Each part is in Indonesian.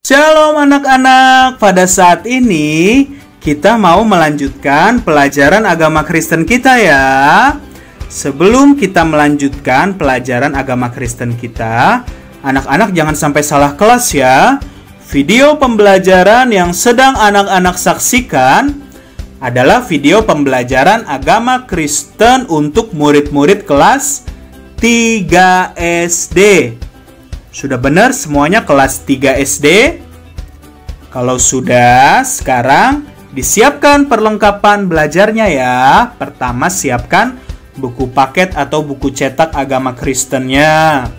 Shalom anak-anak, pada saat ini kita mau melanjutkan pelajaran agama Kristen kita ya. Sebelum kita melanjutkan pelajaran agama Kristen kita, anak-anak jangan sampai salah kelas ya. Video pembelajaran yang sedang anak-anak saksikan adalah video pembelajaran agama Kristen untuk murid-murid kelas 3 SD. Sudah benar semuanya kelas 3 SD? Kalau sudah, sekarang disiapkan perlengkapan belajarnya ya. Pertama, siapkan buku paket atau buku cetak agama Kristennya.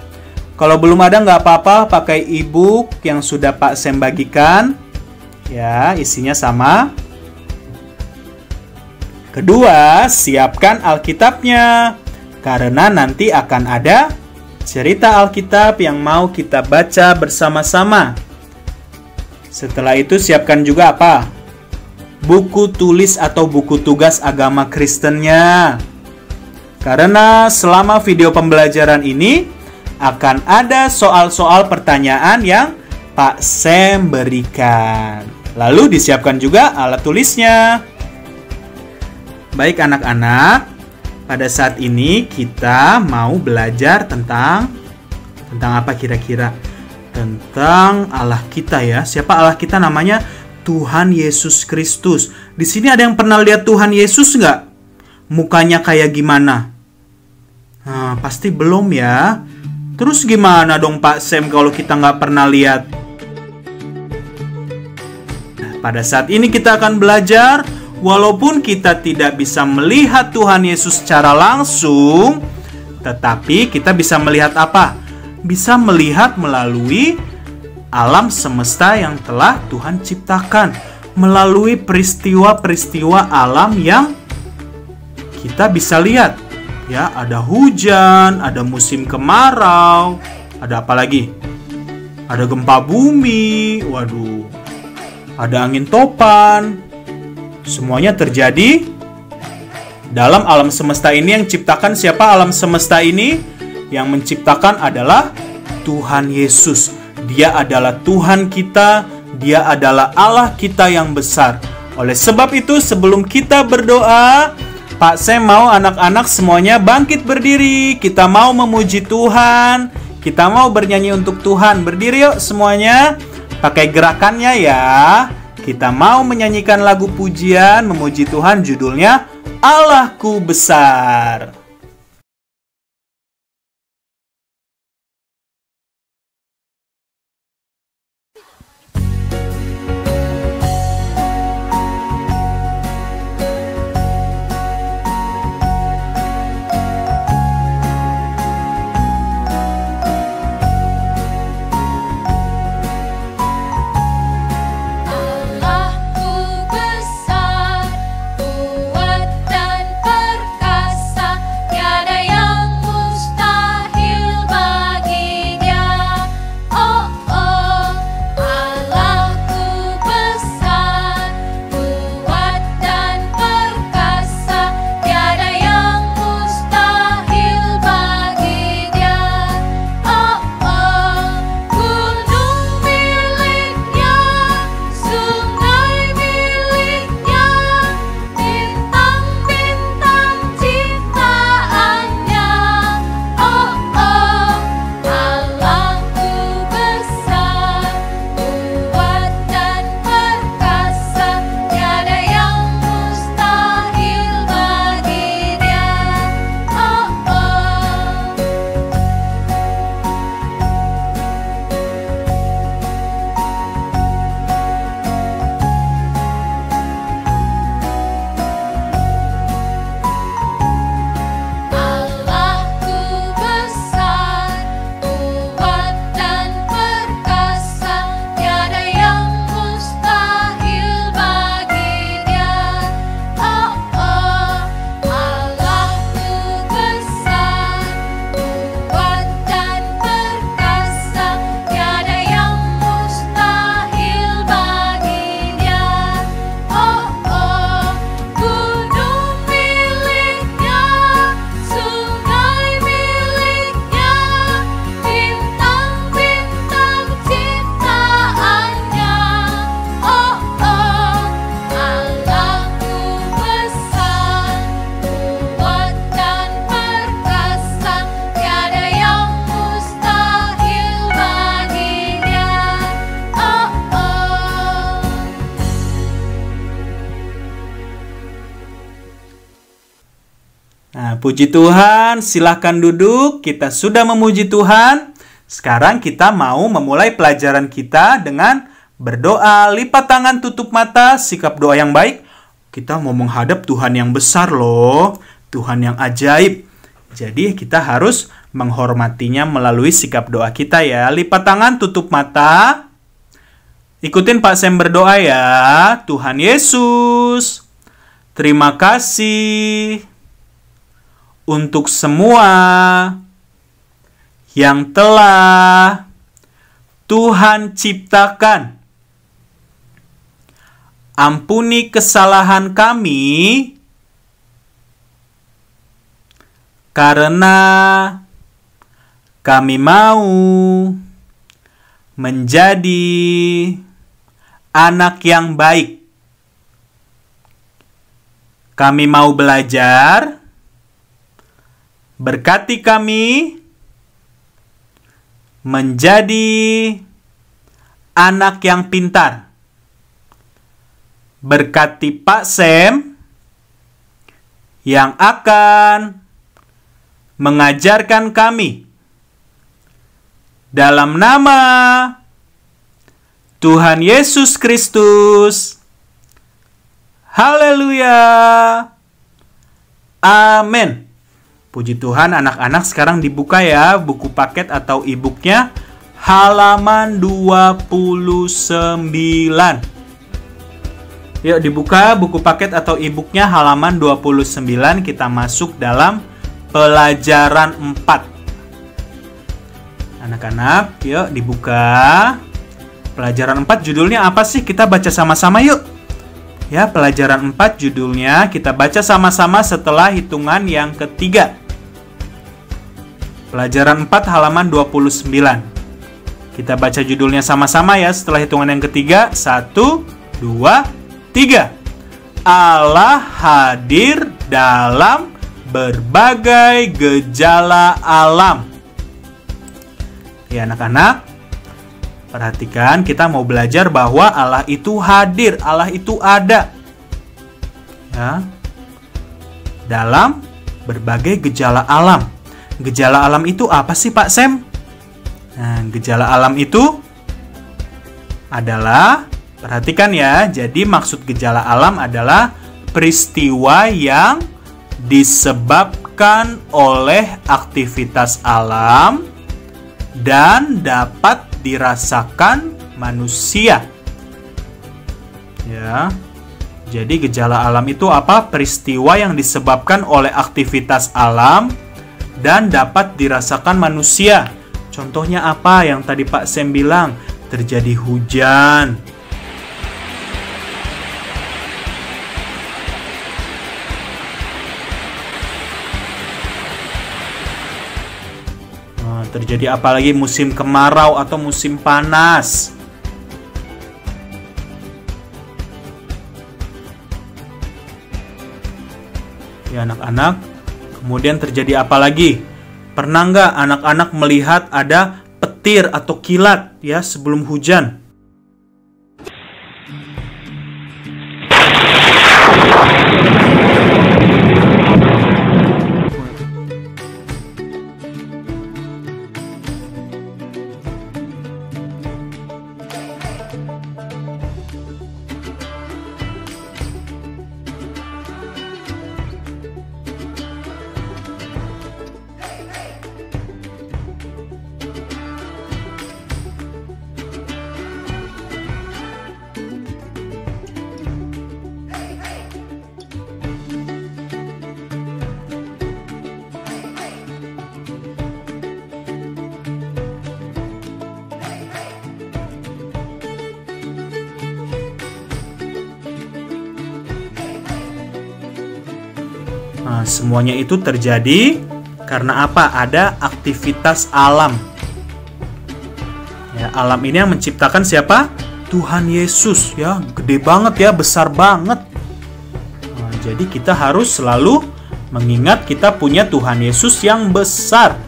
Kalau belum ada nggak apa-apa, pakai e-book yang sudah Pak Sem bagikan. Ya, isinya sama. Kedua, siapkan Alkitabnya. Karena nanti akan ada cerita Alkitab yang mau kita baca bersama-sama. Setelah itu siapkan juga apa? Buku tulis atau buku tugas agama Kristennya. Karena selama video pembelajaran ini akan ada soal-soal pertanyaan yang Pak Sem berikan. Lalu disiapkan juga alat tulisnya. Baik anak-anak, pada saat ini kita mau belajar tentang apa kira-kira? Tentang Allah kita ya. Siapa Allah kita? Namanya Tuhan Yesus Kristus. Di sini ada yang pernah lihat Tuhan Yesus nggak? Mukanya kayak gimana? Nah, pasti belum ya. Terus gimana dong Pak Sem kalau kita nggak pernah lihat? Nah, pada saat ini kita akan belajar. Walaupun kita tidak bisa melihat Tuhan Yesus secara langsung, tetapi kita bisa melihat apa? Bisa melihat melalui alam semesta yang telah Tuhan ciptakan. Melalui peristiwa-peristiwa alam yang kita bisa lihat. Ya, ada hujan, ada musim kemarau, ada apa lagi? Ada gempa bumi, waduh. Ada angin topan. Semuanya terjadi dalam alam semesta ini. Yang ciptakan siapa alam semesta ini? Yang menciptakan adalah Tuhan Yesus. Dia adalah Tuhan kita, Dia adalah Allah kita yang besar. Oleh sebab itu, sebelum kita berdoa, Pak Sem mau anak-anak semuanya bangkit berdiri. Kita mau memuji Tuhan, kita mau bernyanyi untuk Tuhan. Berdiri yuk semuanya, pakai gerakannya ya. Kita mau menyanyikan lagu pujian memuji Tuhan, judulnya Allahku Besar. puji Tuhan, silahkan duduk. Kita sudah memuji Tuhan. Sekarang kita mau memulai pelajaran kita dengan berdoa. Lipat tangan, tutup mata, sikap doa yang baik. Kita mau menghadap Tuhan yang besar loh, Tuhan yang ajaib. Jadi kita harus menghormatinya melalui sikap doa kita ya. Lipat tangan, tutup mata. Ikutin Pak Sam berdoa ya. Tuhan Yesus, terima kasih untuk semua yang telah Tuhan ciptakan. Ampuni kesalahan kami karena kami mau menjadi anak yang baik. Kami mau belajar. Berkati kami menjadi anak yang pintar. Berkati Pak Sam yang akan mengajarkan kami. Dalam nama Tuhan Yesus Kristus. Haleluya. Amin. Puji Tuhan, anak-anak sekarang dibuka ya buku paket atau e-booknya halaman 29. Yuk dibuka buku paket atau e-booknya halaman 29. Kita masuk dalam pelajaran 4. Anak-anak, yuk dibuka. Pelajaran 4 judulnya apa sih? Kita baca sama-sama yuk. Ya, pelajaran 4 judulnya kita baca sama-sama setelah hitungan yang ketiga. Pelajaran 4 halaman 29. Kita baca judulnya sama-sama ya setelah hitungan yang ketiga. 1, 2, 3. Allah hadir dalam berbagai gejala alam. Ya anak-anak, perhatikan, kita mau belajar bahwa Allah itu hadir, Allah itu ada. Ya. Dalam berbagai gejala alam. Gejala alam itu apa sih Pak Sam? Nah, gejala alam itu adalah, perhatikan ya, jadi maksud gejala alam adalah peristiwa yang disebabkan oleh aktivitas alam dan dapat dirasakan manusia. Ya. Jadi gejala alam itu apa? Peristiwa yang disebabkan oleh aktivitas alam dan dapat dirasakan manusia. Contohnya apa yang tadi Pak Sam bilang? Terjadi hujan. Terjadi apa lagi? Musim kemarau atau musim panas. Ya anak-anak, kemudian terjadi apa lagi? Pernah nggak anak-anak melihat ada petir atau kilat ya sebelum hujan? Nah, semuanya itu terjadi karena apa? Ada aktivitas alam. Ya, alam ini yang menciptakan siapa? Tuhan Yesus ya, gede banget ya, besar banget. Nah, jadi kita harus selalu mengingat kita punya Tuhan Yesus yang besar.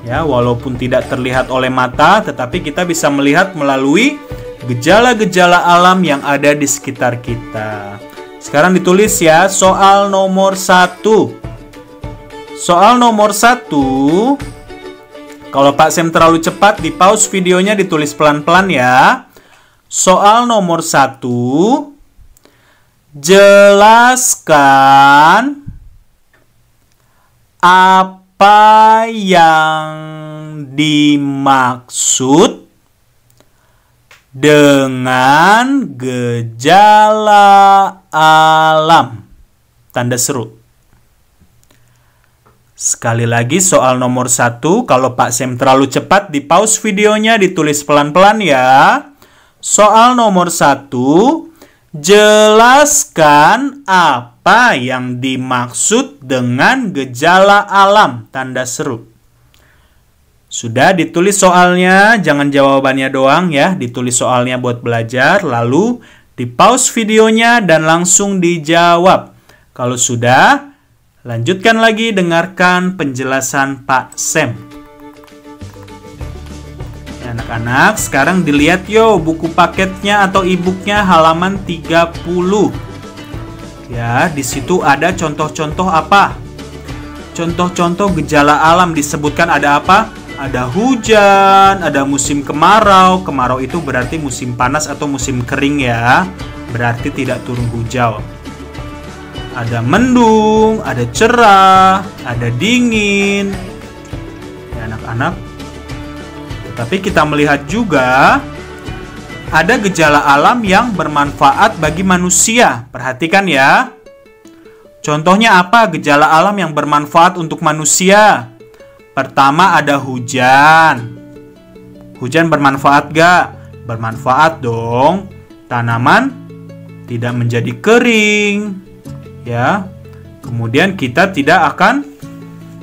Ya, walaupun tidak terlihat oleh mata, tetapi kita bisa melihat melalui gejala-gejala alam yang ada di sekitar kita. Sekarang ditulis ya, soal nomor 1. Soal nomor 1. Kalau Pak Sem terlalu cepat, di pause videonya, ditulis pelan-pelan ya. Soal nomor 1. Jelaskan apa yang dimaksud dengan gejala alam. Tanda seru. Sekali lagi soal nomor 1. Kalau Pak Sem terlalu cepat, di pause videonya, ditulis pelan-pelan ya. Soal nomor 1. Jelaskan apa yang dimaksud dengan gejala alam. Tanda seru. Sudah ditulis soalnya, jangan jawabannya doang ya. Ditulis soalnya buat belajar, lalu di pause videonya dan langsung dijawab. Kalau sudah, lanjutkan lagi dengarkan penjelasan Pak Sem. Ya, anak-anak, sekarang dilihat yo buku paketnya atau e-booknya halaman 30. Ya, di situ ada contoh-contoh apa? Contoh-contoh gejala alam disebutkan ada apa? Ada hujan, ada musim kemarau. Kemarau itu berarti musim panas atau musim kering ya. Berarti tidak turun hujan. Ada mendung, ada cerah, ada dingin. Ya anak-anak. Tapi kita melihat juga ada gejala alam yang bermanfaat bagi manusia. Perhatikan ya. Contohnya apa gejala alam yang bermanfaat untuk manusia? Pertama ada hujan. Hujan bermanfaat gak? Bermanfaat dong. Tanaman tidak menjadi kering. Ya. Kemudian kita tidak akan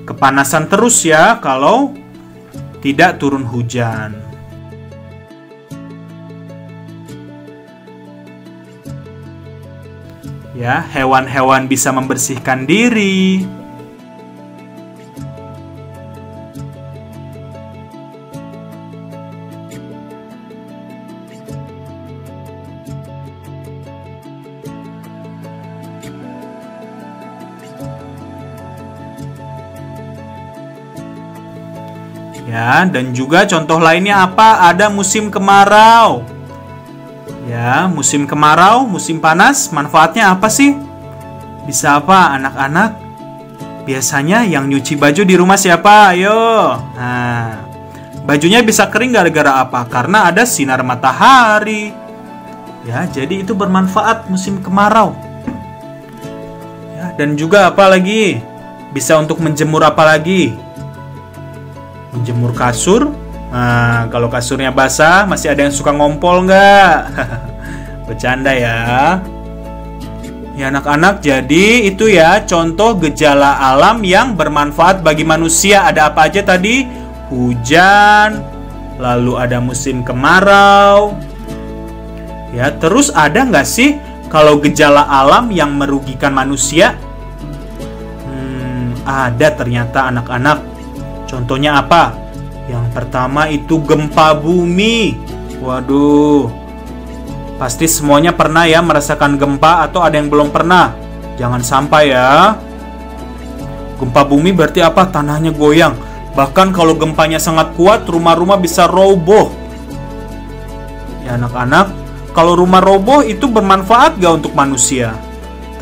kepanasan terus ya kalau tidak turun hujan. Ya, hewan-hewan bisa membersihkan diri. Ya, dan juga contoh lainnya apa? Ada musim kemarau. Ya, musim kemarau, musim panas, manfaatnya apa sih? Bisa apa anak-anak? Biasanya yang nyuci baju di rumah siapa? Ayo. Nah, bajunya bisa kering gara-gara apa? Karena ada sinar matahari. Ya, jadi itu bermanfaat musim kemarau. Ya, dan juga apa lagi? Bisa untuk menjemur apa lagi? Menjemur kasur. Nah, kalau kasurnya basah, masih ada yang suka ngompol nggak? Bercanda ya. Ya anak-anak, jadi itu ya contoh gejala alam yang bermanfaat bagi manusia. Ada apa aja tadi? Hujan, lalu ada musim kemarau. Ya, terus ada nggak sih kalau gejala alam yang merugikan manusia? Ada ternyata anak-anak. Contohnya apa? Yang pertama itu gempa bumi. Waduh. Pasti semuanya pernah ya merasakan gempa atau ada yang belum pernah? Jangan sampai ya. Gempa bumi berarti apa? Tanahnya goyang. Bahkan kalau gempanya sangat kuat, rumah-rumah bisa roboh. Ya anak-anak, kalau rumah roboh itu bermanfaat gak untuk manusia?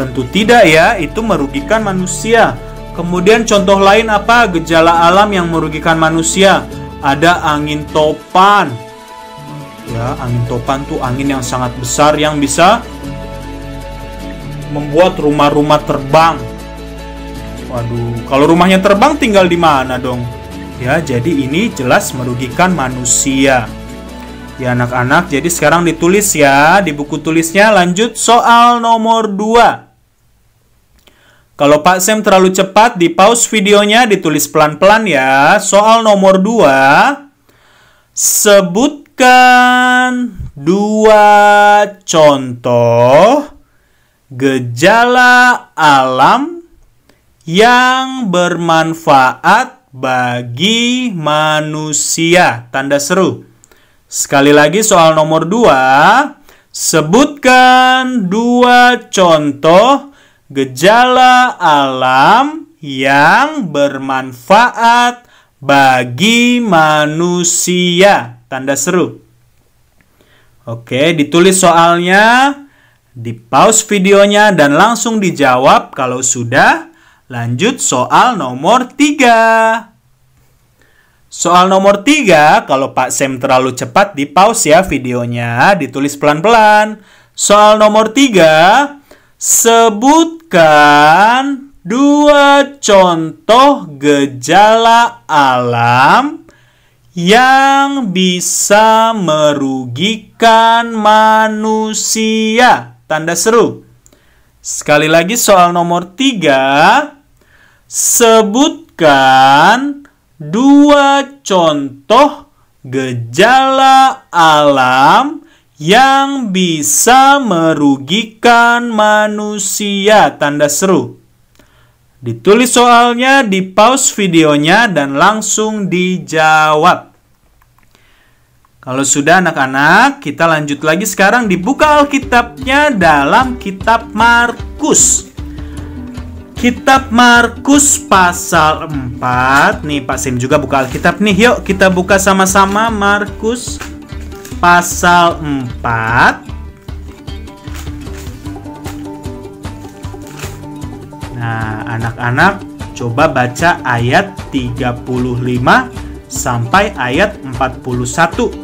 Tentu tidak ya, itu merugikan manusia. Kemudian contoh lain apa? Gejala alam yang merugikan manusia. Ada angin topan. Ya, angin topan tuh angin yang sangat besar yang bisa membuat rumah-rumah terbang. Waduh, kalau rumahnya terbang tinggal di mana dong? Ya, jadi ini jelas merugikan manusia. Ya anak-anak, jadi sekarang ditulis ya di buku tulisnya. Lanjut soal nomor 2. Kalau Pak Sem terlalu cepat, di pause videonya, ditulis pelan-pelan ya. Soal nomor 2. Sebutkan 2 contoh gejala alam yang bermanfaat bagi manusia. Tanda seru. Sekali lagi soal nomor 2. Sebutkan 2 contoh gejala alam yang bermanfaat bagi manusia. Tanda seru. Oke, ditulis soalnya, di-pause videonya dan langsung dijawab kalau sudah. Lanjut soal nomor 3. Soal nomor 3, kalau Pak Sam terlalu cepat, di-pause ya videonya, ditulis pelan-pelan. Soal nomor 3, sebutkan 2 contoh gejala alam yang bisa merugikan manusia. Tanda seru. Sekali lagi soal nomor 3. Sebutkan 2 contoh gejala alam yang bisa merugikan manusia. Tanda seru. Ditulis soalnya, di-pause videonya, dan langsung dijawab. Kalau sudah anak-anak, kita lanjut lagi sekarang. Dibuka Alkitabnya dalam kitab Markus. Kitab Markus pasal 4. Nih Pak Sim juga buka Alkitab nih. Yuk kita buka sama-sama Markus pasal 4. Nah, anak-anak coba baca ayat 35 sampai ayat 41.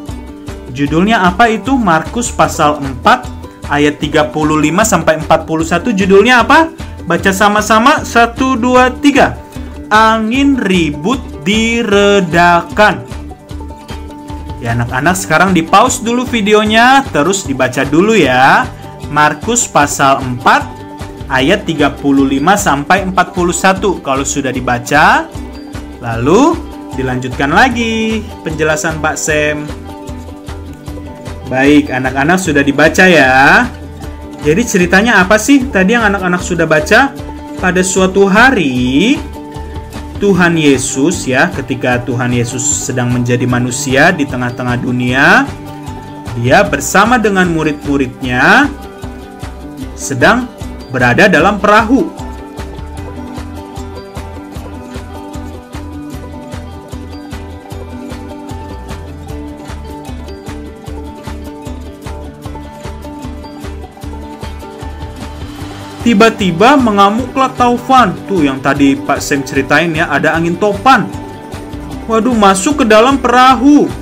Judulnya apa itu? Markus pasal 4 ayat 35 sampai 41. Judulnya apa? Baca sama-sama. 1, 2, 3. Angin ribut diredakan. Ya anak-anak, sekarang di-pause dulu videonya, terus dibaca dulu ya. Markus pasal 4 ayat 35 sampai 41. Kalau sudah dibaca, lalu dilanjutkan lagi penjelasan Pak Sam. Baik, anak-anak sudah dibaca ya. Jadi ceritanya apa sih tadi yang anak-anak sudah baca? Pada suatu hari Tuhan Yesus ya, ketika Tuhan Yesus sedang menjadi manusia di tengah-tengah dunia, dia bersama dengan murid-muridnya sedang berada dalam perahu. Tiba-tiba mengamuklah taufan. Tuh yang tadi Pak Sam ceritain ya, ada angin topan. Waduh, masuk ke dalam perahu.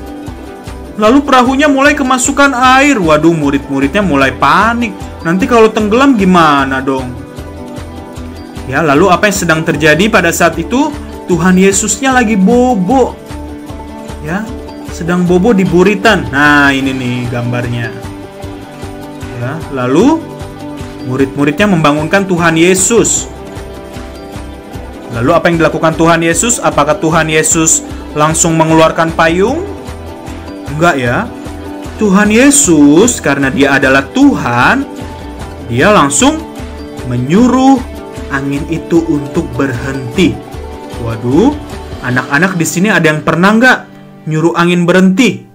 Lalu perahunya mulai kemasukan air. Waduh, murid-muridnya mulai panik. Nanti kalau tenggelam gimana dong? Ya, lalu apa yang sedang terjadi pada saat itu? Tuhan Yesusnya lagi bobo. Ya, sedang bobo di buritan. Nah, ini nih gambarnya. Ya, lalu murid-muridnya membangunkan Tuhan Yesus. Lalu apa yang dilakukan Tuhan Yesus? Apakah Tuhan Yesus langsung mengeluarkan payung? Enggak ya. Tuhan Yesus karena dia adalah Tuhan, dia langsung menyuruh angin itu untuk berhenti. Waduh, anak-anak di sini ada yang pernah nggak nyuruh angin berhenti?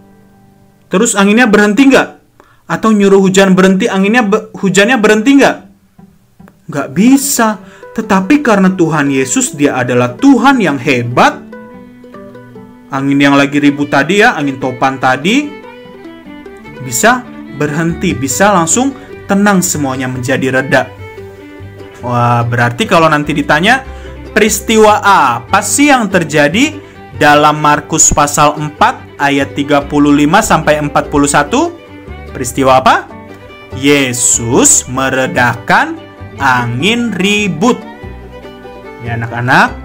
Terus anginnya berhenti nggak? Atau nyuruh hujan berhenti, hujannya berhenti nggak? Nggak bisa. Tetapi karena Tuhan Yesus dia adalah Tuhan yang hebat, angin yang lagi ribut tadi ya, angin topan tadi, bisa berhenti, bisa langsung tenang, semuanya menjadi reda. Wah, berarti kalau nanti ditanya, peristiwa apa sih yang terjadi dalam Markus pasal 4 ayat 35 sampai 41? Peristiwa apa? Yesus meredakan angin ribut. Ya anak-anak,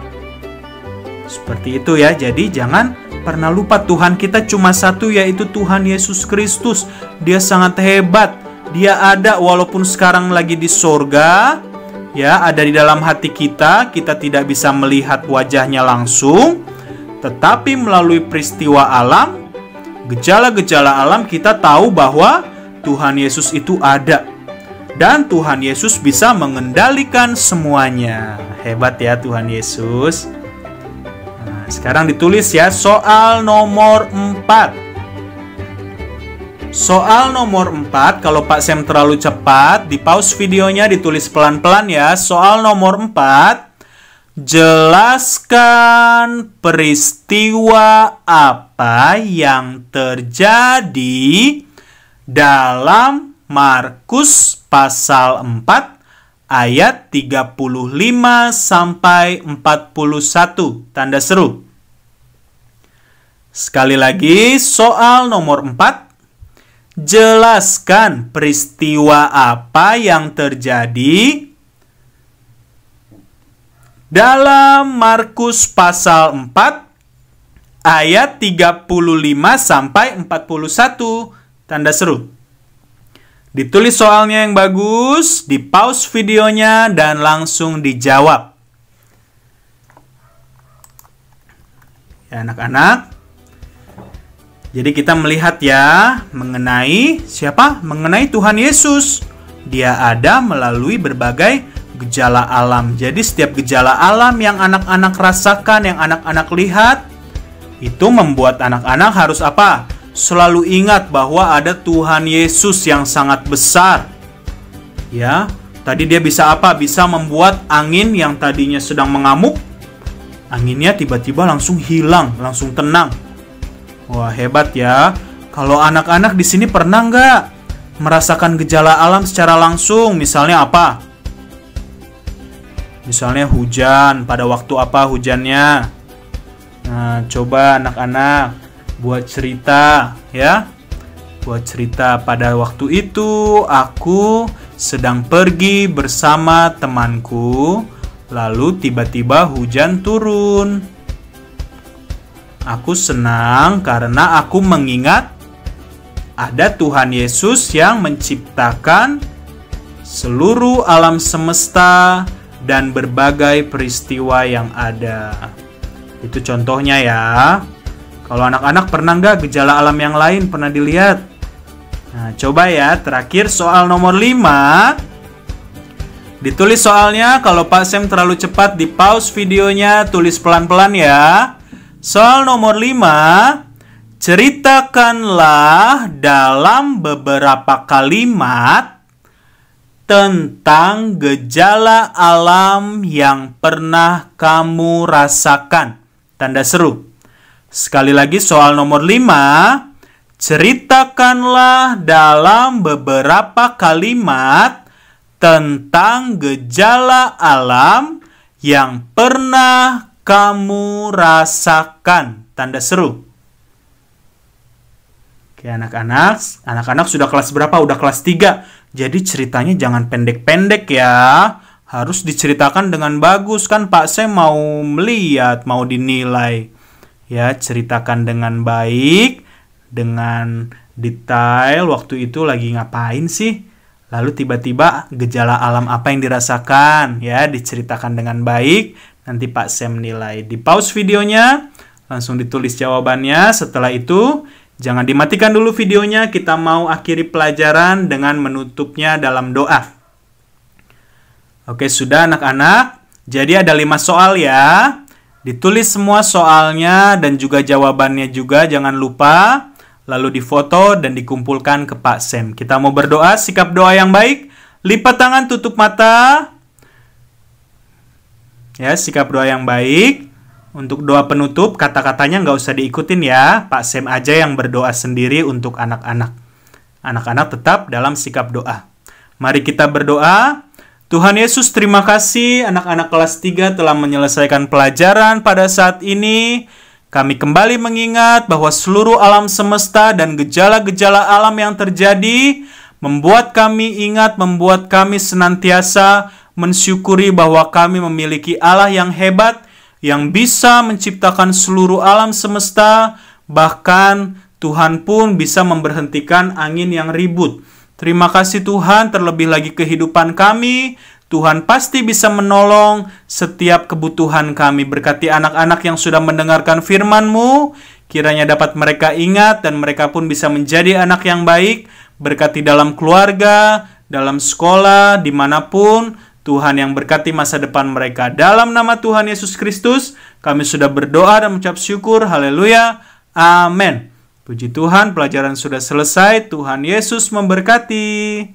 seperti itu ya. Jadi jangan pernah lupa Tuhan kita cuma satu, yaitu Tuhan Yesus Kristus. Dia sangat hebat. Dia ada walaupun sekarang lagi di sorga, ya, ada di dalam hati kita. Kita tidak bisa melihat wajahnya langsung, tetapi melalui peristiwa alam, gejala-gejala alam, kita tahu bahwa Tuhan Yesus itu ada. Dan Tuhan Yesus bisa mengendalikan semuanya. Hebat ya Tuhan Yesus. Nah, sekarang ditulis ya soal nomor 4. Soal nomor 4, kalau Pak Sam terlalu cepat, di pause videonya, ditulis pelan-pelan ya. Soal nomor 4. Jelaskan peristiwa apa yang terjadi dalam Markus pasal 4 ayat 35 sampai 41. Tanda seru. Sekali lagi, soal nomor 4. Jelaskan peristiwa apa yang terjadi dalam Markus pasal 4 ayat 35 sampai 41. Tanda seru. Ditulis soalnya yang bagus, di pause videonya dan langsung dijawab. Ya anak-anak. Jadi kita melihat ya mengenai siapa? Mengenai Tuhan Yesus. Dia ada melalui berbagai gejala alam. Jadi setiap gejala alam yang anak-anak rasakan, yang anak-anak lihat, itu membuat anak-anak harus apa? Selalu ingat bahwa ada Tuhan Yesus yang sangat besar. Ya, tadi dia bisa apa? Bisa membuat angin yang tadinya sedang mengamuk, anginnya tiba-tiba langsung hilang, langsung tenang. Wah, hebat ya. Kalau anak-anak di sini pernah nggak merasakan gejala alam secara langsung? Misalnya apa? Misalnya hujan, pada waktu apa hujannya? Nah, coba anak-anak buat cerita ya. Buat cerita, pada waktu itu aku sedang pergi bersama temanku, lalu tiba-tiba hujan turun. Aku senang karena aku mengingat ada Tuhan Yesus yang menciptakan seluruh alam semesta dan berbagai peristiwa yang ada. Itu contohnya ya. Kalau anak-anak pernah nggak gejala alam yang lain pernah dilihat? Nah, coba ya, terakhir soal nomor 5. Ditulis soalnya, kalau Pak Sam terlalu cepat di pause videonya, tulis pelan-pelan ya. Soal nomor 5. Ceritakanlah dalam beberapa kalimat tentang gejala alam yang pernah kamu rasakan. Tanda seru. Sekali lagi soal nomor 5. Ceritakanlah dalam beberapa kalimat tentang gejala alam yang pernah kamu rasakan. Tanda seru. Oke anak-anak sudah kelas berapa? Udah kelas 3. Jadi ceritanya jangan pendek-pendek ya. Harus diceritakan dengan bagus. Kan Pak Sam mau melihat, mau dinilai. Ya, ceritakan dengan baik, dengan detail. Waktu itu lagi ngapain sih? Lalu tiba-tiba gejala alam apa yang dirasakan? Ya, diceritakan dengan baik. Nanti Pak Sam nilai. Di pause videonya, langsung ditulis jawabannya. Setelah itu, jangan dimatikan dulu videonya, kita mau akhiri pelajaran dengan menutupnya dalam doa. Oke, sudah anak-anak. Jadi ada 5 soal ya. Ditulis semua soalnya dan juga jawabannya juga, jangan lupa. Lalu difoto dan dikumpulkan ke Pak Sam. Kita mau berdoa, sikap doa yang baik. Lipat tangan, tutup mata. Ya, sikap doa yang baik. Untuk doa penutup, kata-katanya nggak usah diikutin ya. Pak Sam aja yang berdoa sendiri untuk anak-anak. Anak-anak tetap dalam sikap doa. Mari kita berdoa. Tuhan Yesus, terima kasih anak-anak kelas 3 telah menyelesaikan pelajaran pada saat ini. Kami kembali mengingat bahwa seluruh alam semesta dan gejala-gejala alam yang terjadi membuat kami ingat, membuat kami senantiasa mensyukuri bahwa kami memiliki Allah yang hebat, yang bisa menciptakan seluruh alam semesta, bahkan Tuhan pun bisa memberhentikan angin yang ribut. Terima kasih Tuhan, terlebih lagi kehidupan kami. Tuhan pasti bisa menolong setiap kebutuhan kami. Berkati anak-anak yang sudah mendengarkan firman-Mu, kiranya dapat mereka ingat dan mereka pun bisa menjadi anak yang baik. Berkati dalam keluarga, dalam sekolah, dimanapun. Tuhan yang berkati masa depan mereka. Dalam nama Tuhan Yesus Kristus, kami sudah berdoa dan mengucap syukur. Haleluya. Amin. Puji Tuhan, pelajaran sudah selesai. Tuhan Yesus memberkati.